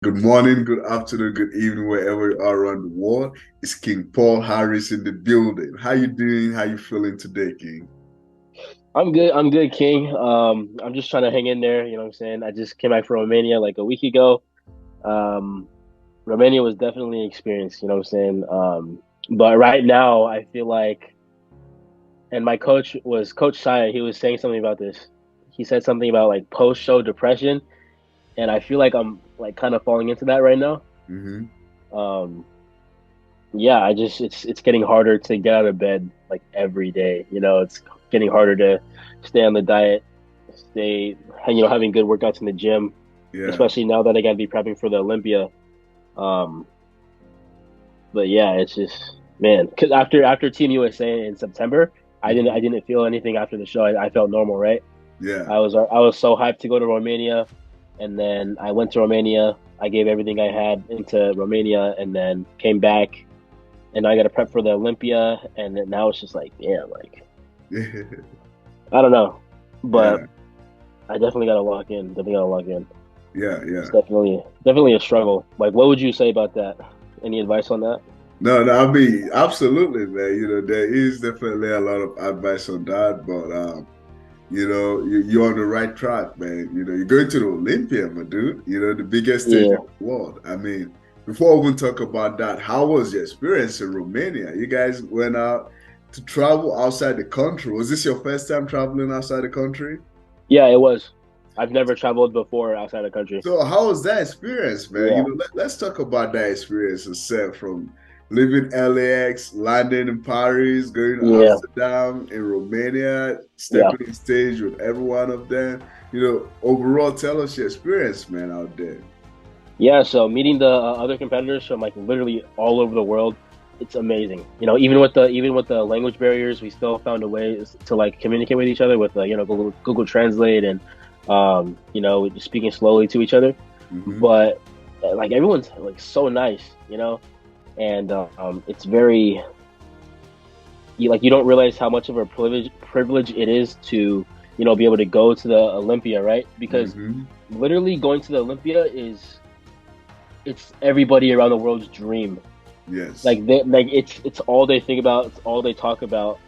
Good morning, good afternoon, good evening, wherever you are around the world. It's King Paul Harris in the building. How you doing? How you feeling today, King? I'm good. I'm good, King. I'm just trying to hang in there. You know what I'm saying? I just came back from Romania like a week ago. Um, Romania was definitely an experience. You know what I'm saying? But right now, I feel like, and my coach was Coach Saya. He was saying something about this. He said something about like post-show depression, and I feel like I'm like kind of falling into that right now. Mm-hmm. Um, yeah, it's getting harder to get out of bed like every day. It's getting harder to stay on the diet, stay having good workouts in the gym, Yeah. especially now that I got to be prepping for the Olympia. Um, but yeah, it's just man, because after Team USA in September, I didn't Mm-hmm. I didn't feel anything after the show. I felt normal, right? Yeah. I was so hyped to go to Romania, and then I went to Romania. I gave everything I had into Romania, and then came back, and I got to prep for the Olympia, and then now it's just like, damn, like I don't know, but Yeah. I definitely got to lock in. Definitely got to lock in. Yeah. It's Yeah. definitely a struggle. Like, what would you say about that? Any advice on that? No, no, I mean, absolutely, man. There is definitely a lot of advice on that, but you're on the right track, man. You're going to the Olympia, my dude. The biggest stage in Yeah, the world. I mean, before we even talk about that, how was your experience in Romania? You guys went out to travel outside the country. Was this your first time traveling outside the country? yeah, it was. I've never traveled before outside the country. So how was that experience, man? Yeah, Let's talk about that experience itself from living LAX, landing in Paris, going to yeah, Amsterdam, in Romania, yeah, stepping on stage with every one of them. Overall, tell us your experience, man, out there. yeah. So meeting the other competitors from like literally all over the world, it's amazing. Even with the language barriers, we still found a way to like communicate with each other with Google Translate and just speaking slowly to each other. Hmm. But like everyone's like so nice, and it's very you don't realize how much of a privilege it is to be able to go to the Olympia, right? Because Hmm. literally going to the Olympia it's everybody around the world's dream. Yes. It's all they think about, it's all they talk about.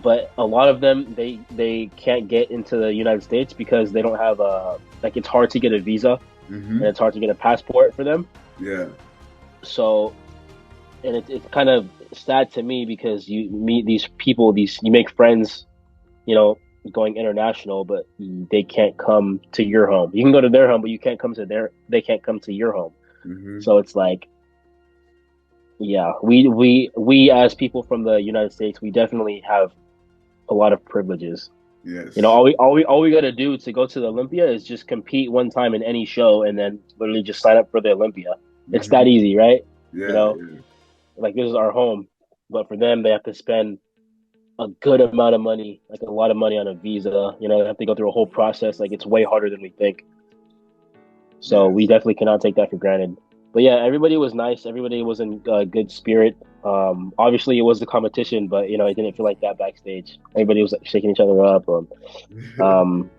But a lot of them they can't get into the United States because they don't have a like it's hard to get a visa and Hmm. it's hard to get a passport for them. Yeah. So and it's kind of sad to me because you meet these people, these you make friends, you know, going international, but they can't come to your home. You can go to their home, but they can't come to your home. Hmm. So it's like, yeah, we as people from the United States, we definitely have a lot of privileges. Yes. All we got to do to go to the Olympia is just compete one time in any show, and then literally just sign up for the Olympia. It's that Hmm. easy, right? You Yeah. know, Yeah. like this is our home, but for them, they have to spend a good amount of money, like a lot of money on a visa. They have to go through a whole process. Like it's way harder than we think. So we Yes. definitely cannot take that for granted. But yeah, everybody was nice. Everybody was in good spirit. Obviously, it was the competition, but it didn't feel like that backstage. Everybody was like, shaking each other up. Um,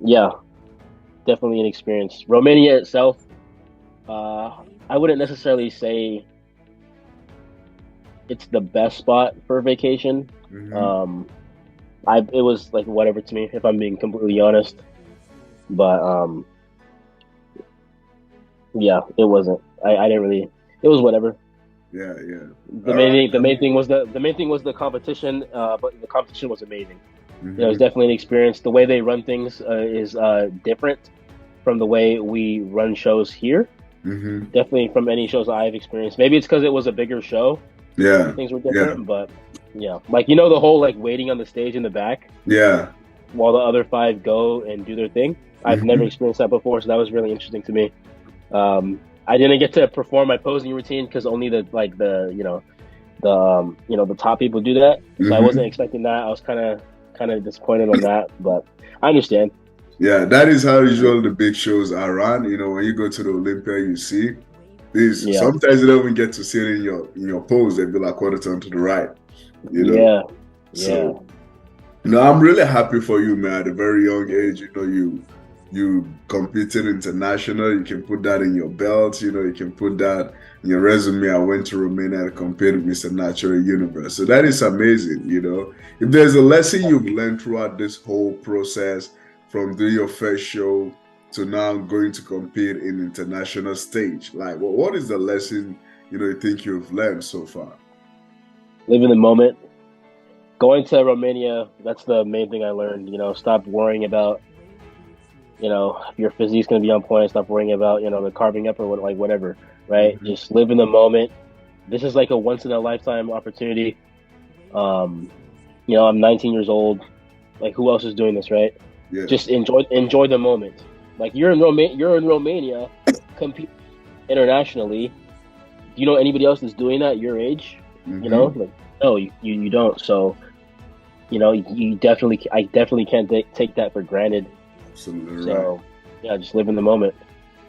yeah, definitely an experience. Romania itself, uh, I wouldn't necessarily say it's the best spot for a vacation. Hmm. Um, it was like whatever to me, if I'm being completely honest. But yeah, it wasn't. I didn't really. It was whatever. Yeah. Yeah. The All main right. thing, the I main mean, thing was the main thing was the competition. But the competition was amazing. It was hmm. definitely an experience. The way they run things is different from the way we run shows here. Hmm. Definitely from any shows I've experienced. Maybe it's because it was a bigger show and Yeah. things were Yeah. different. But yeah, like the whole like waiting on the stage in the back Yeah. while the other five go and do their thing. I've never Hmm. experienced that before, so that was really interesting to me. I didn't get to perform my posing routine because only the top people do that. So I wasn't Hmm. expecting that. I was kind of disappointed on that, but I understand. Yeah, that is how usually the big shows are run. When you go to the Olympia, you see this. Yeah, Sometimes you don't even get to sit in your pose. They be like quarter turn to the right. You know. yeah, yeah, So I'm really happy for you, man. At a very young age, you competed international, you can put that in your belt, you can put that in your resume. I went to Romania and competed with Mr. Natural Universe. So that is amazing. If there's a lesson you've learned throughout this whole process from doing your first show to now going to compete in international stage, like what is the lesson you think you've learned so far? Live in the moment. Going to Romania, that's the main thing I learned. Stop worrying about, if your physique's going to be on point. Stop worrying about, the carving up or whatever, right? Mhm. Just live in the moment. This is like a once in a lifetime opportunity. Um, I'm 19 years old. Like, who else is doing this, right? Yeah. Just enjoy the moment. Like, you're in Romania, compete internationally. Do you know anybody else that's doing that your age? Hmm. Like, no, you don't. So, I definitely can't take that for granted. Absolutely right. So, yeah, just live in the moment.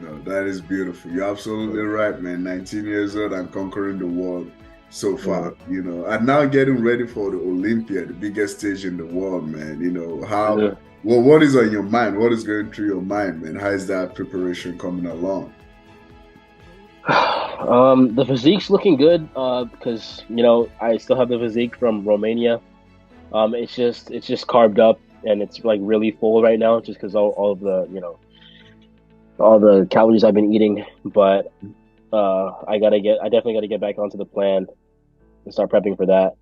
No, that is beautiful. You're absolutely right, man. 19 years old and conquering the world so Mm-hmm. far. And now getting ready for the Olympia, the biggest stage in the world, man. What is on your mind? What is going through your mind, man? How is that preparation coming along? The physique's looking good, because I still have the physique from Romania. It's just carved up and it's like really full right now, just because all of the all the calories I've been eating. But I definitely gotta get back onto the plan and start prepping for that.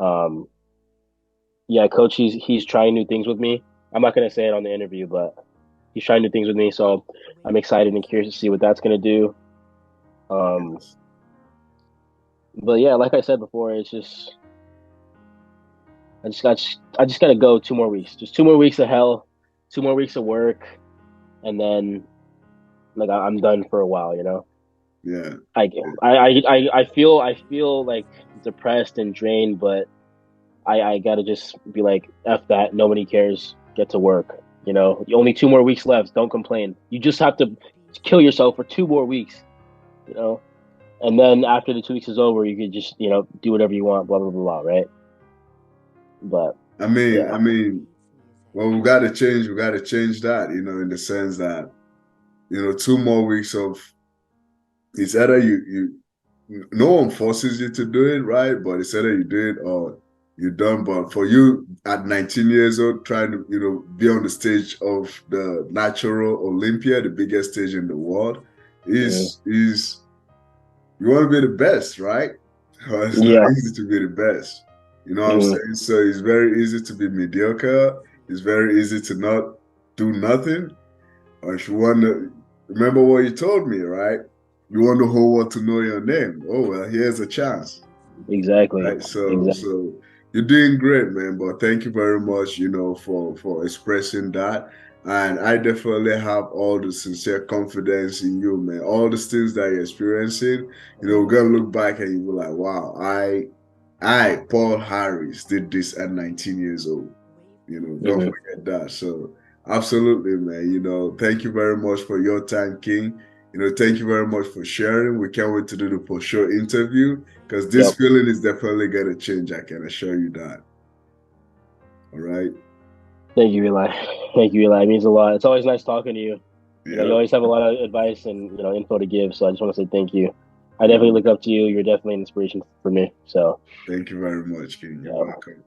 Um, yeah, coach, he's trying new things with me. I'm not gonna say it on the interview, but he's trying new things with me, so I'm excited and curious to see what that's gonna do. Um, Yes. but yeah, like I said before, it's just I just gotta go 2 more weeks, just 2 more weeks of hell, 2 more weeks of work, and then like I'm done for a while. Yeah. I I feel like depressed and drained, but I gotta just be like, F that, nobody cares. Get to work. Only 2 more weeks left. Don't complain. You just have to kill yourself for 2 more weeks, you know? And then after the 2 weeks is over, you could just, do whatever you want, blah blah blah, blah, right? But I mean, yeah. I mean, well, we gotta change that, in the sense that, 2 more weeks of it's either no one forces you to do it, right? But it's either you do it or you don't. But for you at 19 years old, trying to, be on the stage of the Natural Olympia, the biggest stage in the world, Mhm. is you want to be the best, right? It's not Yeah. easy to be the best. You know what I'm Mhm. saying? So it's very easy to be mediocre. It's very easy to not do nothing. Or if you want to remember what you told me, right? You want the whole world to know your name. Oh well, here's a chance, Exactly. right? So Exactly. so you're doing great, man. But thank you very much, for expressing that. And I definitely have all the sincere confidence in you, man. All the things that you're experiencing, we're gonna look back and you'll be like, wow, Paul Harris, did this at 19 years old. Don't Mhm. forget that. So absolutely, man. Thank you very much for your time, King. Thank you very much for sharing. We can't wait to do the post-show interview because this Yep. feeling is definitely gonna change. I can assure you that. All right. Thank you, Eli. Thank you, Eli. It means a lot. It's always nice talking to you. You Yep. always have a lot of advice and info to give. So I just want to say thank you. I definitely Yep. look up to you. You're definitely an inspiration for me. So Thank you very much, King. You're yeah. welcome.